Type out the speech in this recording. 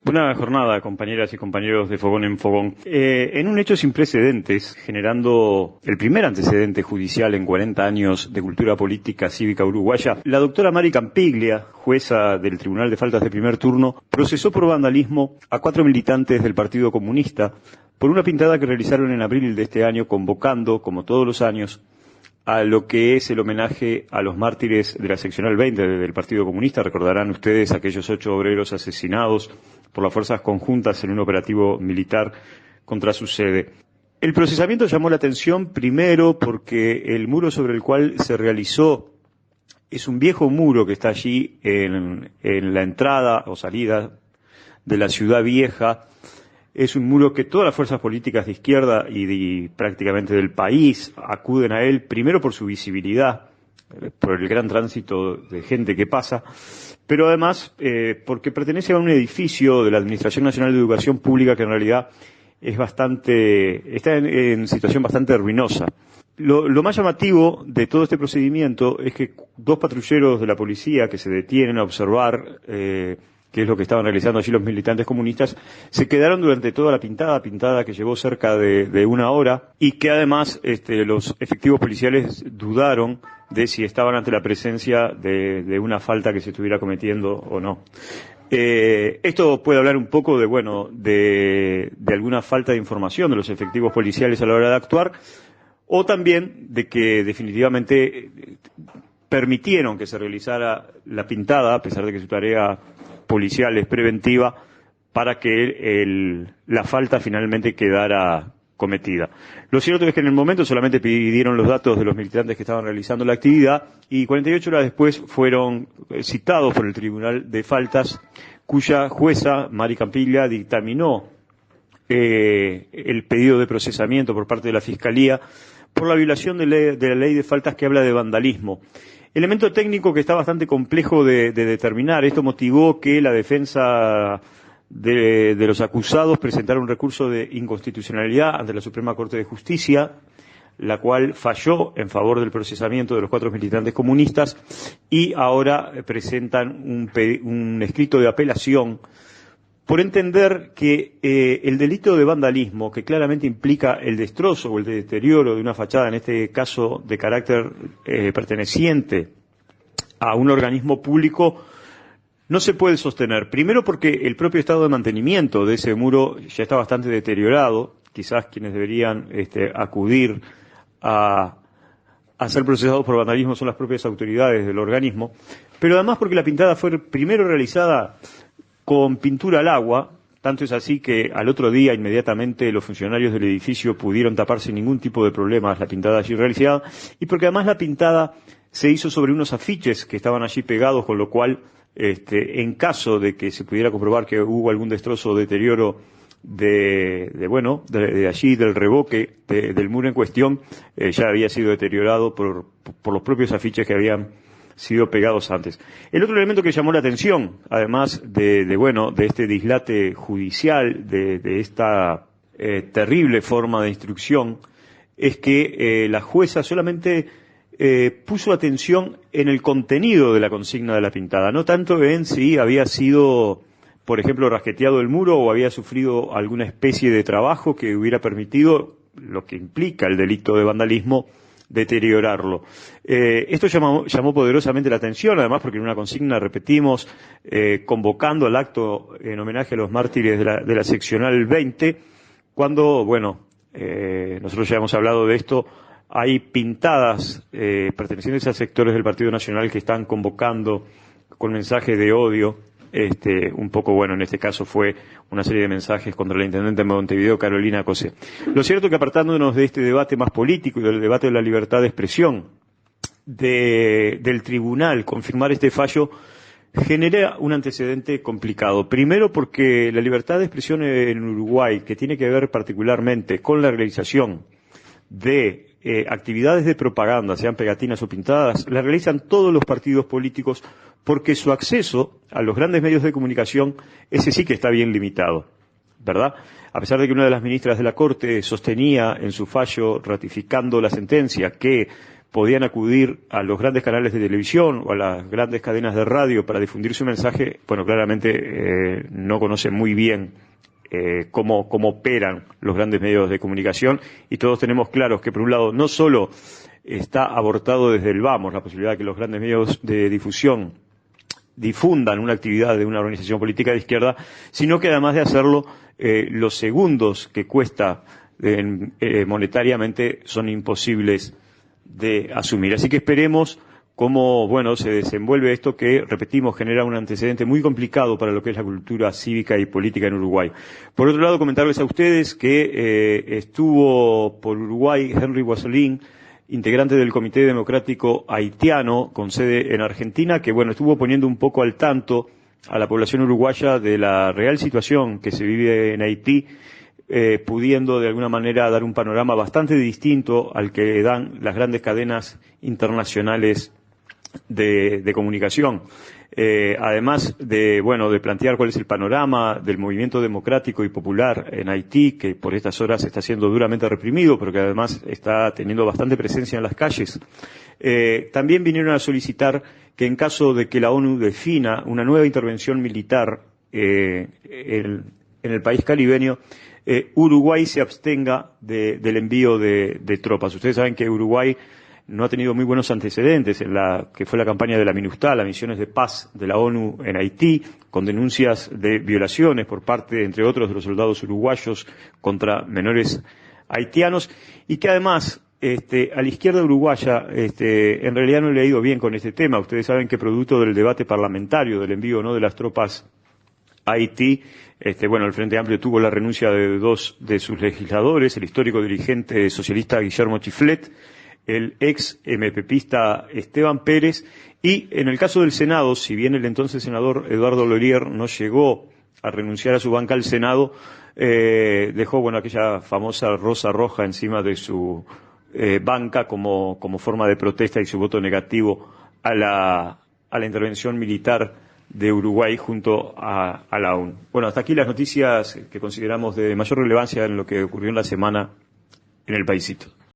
Buena jornada, compañeras y compañeros de Fogón en Fogón. En un hecho sin precedentes, generando el primer antecedente judicial en 40 años de cultura política cívica uruguaya, la doctora Mari Campiglia, jueza del Tribunal de Faltas de Primer Turno, procesó por vandalismo a 4 militantes del Partido Comunista por una pintada que realizaron en abril de este año, convocando, como todos los años, a lo que es el homenaje a los mártires de la seccional 20 del Partido Comunista. Recordarán ustedes aquellos 8 obreros asesinados por las fuerzas conjuntas en un operativo militar contra su sede. El procesamiento llamó la atención primero porque el muro sobre el cual se realizó es un viejo muro que está allí en la entrada o salida de la ciudad vieja. Es un muro que todas las fuerzas políticas de izquierda y prácticamente del país acuden a él, primero por su visibilidad, por el gran tránsito de gente que pasa, pero además porque pertenece a un edificio de la Administración Nacional de Educación Pública que en realidad está en situación bastante ruinosa. Lo más llamativo de todo este procedimiento es que 2 patrulleros de la policía que se detienen a observar qué es lo que estaban realizando allí los militantes comunistas, se quedaron durante toda la pintada que llevó cerca de 1 hora, y que además los efectivos policiales dudaron de si estaban ante la presencia de una falta que se estuviera cometiendo o no. Esto puede hablar un poco de alguna falta de información de los efectivos policiales a la hora de actuar, o también de que definitivamente permitieron que se realizara la pintada, a pesar de que su tarea policial es preventiva, para que la falta finalmente quedara cometida. Lo cierto es que en el momento solamente pidieron los datos de los militantes que estaban realizando la actividad y 48 horas después fueron citados por el Tribunal de Faltas, cuya jueza, Mari Campiglia, dictaminó el pedido de procesamiento por parte de la Fiscalía por la violación de la ley de faltas que habla de vandalismo. Elemento técnico que está bastante complejo de determinar. Esto motivó que la defensa de los acusados presentara un recurso de inconstitucionalidad ante la Suprema Corte de Justicia, la cual falló en favor del procesamiento de los 4 militantes comunistas, y ahora presentan un escrito de apelación por entender que el delito de vandalismo, que claramente implica el destrozo o el deterioro de una fachada, en este caso de carácter perteneciente a un organismo público, no se puede sostener. Primero porque el propio estado de mantenimiento de ese muro ya está bastante deteriorado. Quizás quienes deberían acudir a ser procesados por vandalismo son las propias autoridades del organismo. Pero además porque la pintada fue primero realizada con pintura al agua, tanto es así que al otro día inmediatamente los funcionarios del edificio pudieron tapar sin ningún tipo de problemas la pintada allí realizada, y porque además la pintada se hizo sobre unos afiches que estaban allí pegados, con lo cual en caso de que se pudiera comprobar que hubo algún destrozo o deterioro de allí, del revoque del muro en cuestión, ya había sido deteriorado por los propios afiches que habían sido pegados antes. El otro elemento que llamó la atención, además de este dislate judicial, de esta terrible forma de instrucción, es que la jueza solamente puso atención en el contenido de la consigna de la pintada, no tanto en si había sido, por ejemplo, rasqueteado el muro o había sufrido alguna especie de trabajo que hubiera permitido, lo que implica el delito de vandalismo, deteriorarlo. Esto llamó poderosamente la atención, además porque en una consigna, repetimos, convocando al acto en homenaje a los mártires de la seccional 20, cuando, nosotros ya hemos hablado de esto, hay pintadas pertenecientes a sectores del Partido Nacional que están convocando con mensajes de odio. Un poco, en este caso fue una serie de mensajes contra la intendente de Montevideo, Carolina Cosé. Lo cierto es que, apartándonos de este debate más político y del debate de la libertad de expresión del tribunal, confirmar este fallo genera un antecedente complicado. Primero porque la libertad de expresión en Uruguay, que tiene que ver particularmente con la realización de actividades de propaganda, sean pegatinas o pintadas, la realizan todos los partidos políticos, porque su acceso a los grandes medios de comunicación, ese sí que está bien limitado, ¿verdad? A pesar de que una de las ministras de la Corte sostenía en su fallo, ratificando la sentencia, que podían acudir a los grandes canales de televisión o a las grandes cadenas de radio para difundir su mensaje, bueno, claramente no conocen muy bien cómo operan los grandes medios de comunicación, y todos tenemos claros que, por un lado, no solo está abortado desde el vamos la posibilidad de que los grandes medios de difusión difundan una actividad de una organización política de izquierda, sino que además de hacerlo, los segundos que cuesta monetariamente son imposibles de asumir. Así que esperemos cómo, bueno, se desenvuelve esto que, repetimos, genera un antecedente muy complicado para lo que es la cultura cívica y política en Uruguay. Por otro lado, comentarles a ustedes que estuvo por Uruguay Henry Guasolín, integrante del Comité Democrático Haitiano, con sede en Argentina, que, bueno, estuvo poniendo un poco al tanto a la población uruguaya de la real situación que se vive en Haití, pudiendo de alguna manera dar un panorama bastante distinto al que dan las grandes cadenas internacionales de comunicación. Además de plantear cuál es el panorama del movimiento democrático y popular en Haití, que por estas horas está siendo duramente reprimido, pero que además está teniendo bastante presencia en las calles. También vinieron a solicitar que, en caso de que la ONU defina una nueva intervención militar en el país caribeño, Uruguay se abstenga del envío de tropas. Ustedes saben que Uruguay no ha tenido muy buenos antecedentes en que fue la campaña de la MINUSTAH, las misiones de paz de la ONU en Haití, con denuncias de violaciones por parte, entre otros, de los soldados uruguayos contra menores haitianos, y que además, a la izquierda uruguaya, en realidad no le ha ido bien con este tema. Ustedes saben que, producto del debate parlamentario, del envío no de las tropas a Haití, el Frente Amplio tuvo la renuncia de dos de sus legisladores, el histórico dirigente socialista Guillermo Chiflet, el ex MPPista Esteban Pérez, y en el caso del Senado, si bien el entonces senador Eduardo Lorier no llegó a renunciar a su banca al Senado, dejó, aquella famosa rosa roja encima de su banca como forma de protesta, y su voto negativo a la intervención militar de Uruguay junto a la ONU. Bueno, hasta aquí las noticias que consideramos de mayor relevancia en lo que ocurrió en la semana en el paísito.